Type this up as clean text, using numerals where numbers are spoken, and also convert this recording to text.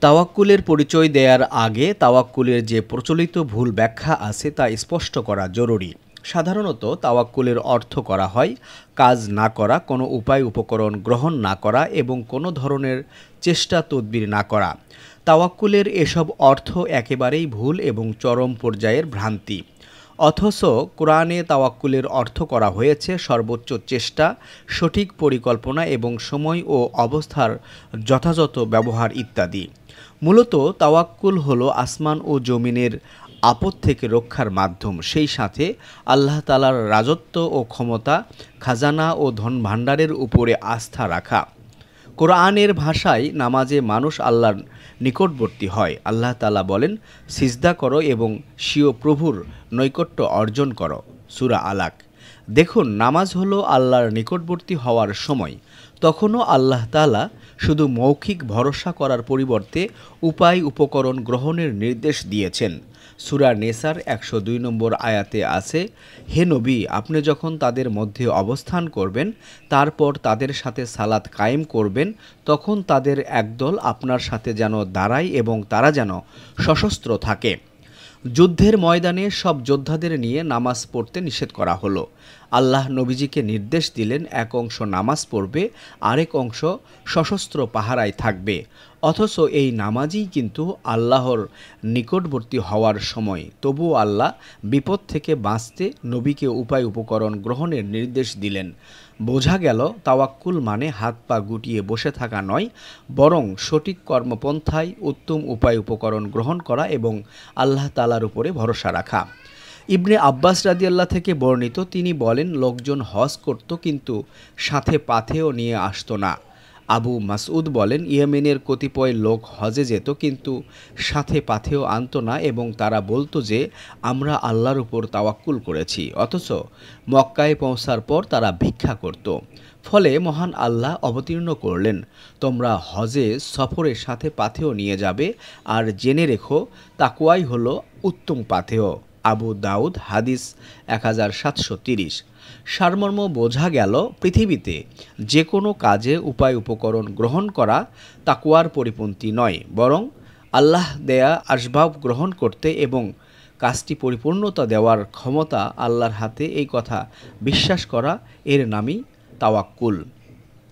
তাওয়াক্কুলের পরিচয় দেওয়ার আগে তাওয়াক্কুলের যে প্রচলিত ভুল ব্যাখ্যা আছে তা স্পষ্ট করা জরুরি। সাধারণত তাওয়াক্কুলের অর্থ করা হয় কাজ না করা, কোনো উপায় উপকরণ গ্রহণ না করা এবং কোনো ধরনের চেষ্টা তদবির না করা। তাওয়াক্কুলের এসব অর্থ একেবারেই ভুল এবং চরম পর্যায়ের ভ্রান্তি। অথচ কোরআনে তাওয়াক্কুলের অর্থ করা হয়েছে সর্বোচ্চ চেষ্টা, সঠিক পরিকল্পনা এবং সময় ও অবস্থার যথাযথ ব্যবহার ইত্যাদি। মূলত তাওয়াক্কুল হলো আসমান ও জমিনের আপদ থেকে রক্ষার মাধ্যম, সেই সাথে আল্লাহ তাআলার রাজত্ব ও ক্ষমতা, খাজানা ও ধন ভাণ্ডারের উপরে আস্থা রাখা। কোরআনের ভাষায় নামাজে মানুষ আল্লাহর নিকটবর্তী হয়। আল্লাহ তাআলা বলেন, সিজদা করো এবং স্বীয় প্রভুর নৈকট্য অর্জন করো। সূরা আলাক। দেখুন, নামাজ হলো আল্লাহর নিকটবর্তী হওয়ার সময়। তখনও আল্লাহ তাআলা শুধু মৌখিক ভরসা করার পরিবর্তে উপায় উপকরণ গ্রহণের নির্দেশ দিয়েছেন। সূরা নেসার ১০২ নম্বর আয়াতে আছে, হে নবী, আপনি যখন তাদের মধ্যে অবস্থান করবেন, তারপর তাদের সাথে সালাত কায়েম করবেন, তখন তাদের একদল আপনার সাথে যেন দাঁড়ায় এবং তারা যেন সশস্ত্র থাকে। যুদ্ধের ময়দানে সব যোদ্ধাদের নিয়ে নামাজ পড়তে নিষেধ করা হলো। আল্লাহ নবীজিকে নির্দেশ দিলেন, এক অংশ নামাজ পড়বে, আরেক অংশ সশস্ত্র পাহারায় থাকবে। অথচ এই নামাজই কিন্তু আল্লাহর নিকটবর্তী হওয়ার সময়। তবুও আল্লাহ বিপদ থেকে বাঁচতে নবীকে উপায় উপকরণ গ্রহণের নির্দেশ দিলেন। বোঝা গেল, তাওয়াক্কুল মানে হাত পা গুটিয়ে বসে থাকা নয়, বরং সঠিক কর্মপন্থায় উত্তম উপায় উপকরণ গ্রহণ করা এবং আল্লাহ তাআলার উপরে ভরসা রাখা। ইবনে আব্বাস রাদিয়াল্লাহু থেকে বর্ণিত, তিনি বলেন, লোকজন হজ করত কিন্তু সাথে পাথেয় নিয়ে আসতো না। আবু মাসউদ বলেন, ইয়েমেনের কতিপয় লোক হজে যেত কিন্তু সাথে পাথেয় আনত না এবং তারা বলতো যে আমরা আল্লাহর উপর তাওয়াক্কুল করেছি, অথচ মক্কায় পৌঁছার পর তারা ভিক্ষা করত। ফলে মহান আল্লাহ অবতীর্ণ করলেন, তোমরা হজে সফরের সাথে পাথেয় নিয়ে যাবে, আর জেনে রেখো তাকওয়াই হলো উত্তম পাথেয়। আবু দাউদ হাদিস 1730। সারমর্ম বোঝা গেল, পৃথিবীতে যে কোনো কাজে উপায় উপকরণ গ্রহণ করা তাকওয়ার পরিপন্থী নয়, বরং আল্লাহ দেয়া আসবাব গ্রহণ করতে এবং কাজটি পরিপূর্ণতা দেওয়ার ক্ষমতা আল্লাহর হাতে, এই কথা বিশ্বাস করা, এর নামই তাওয়াক্কুল।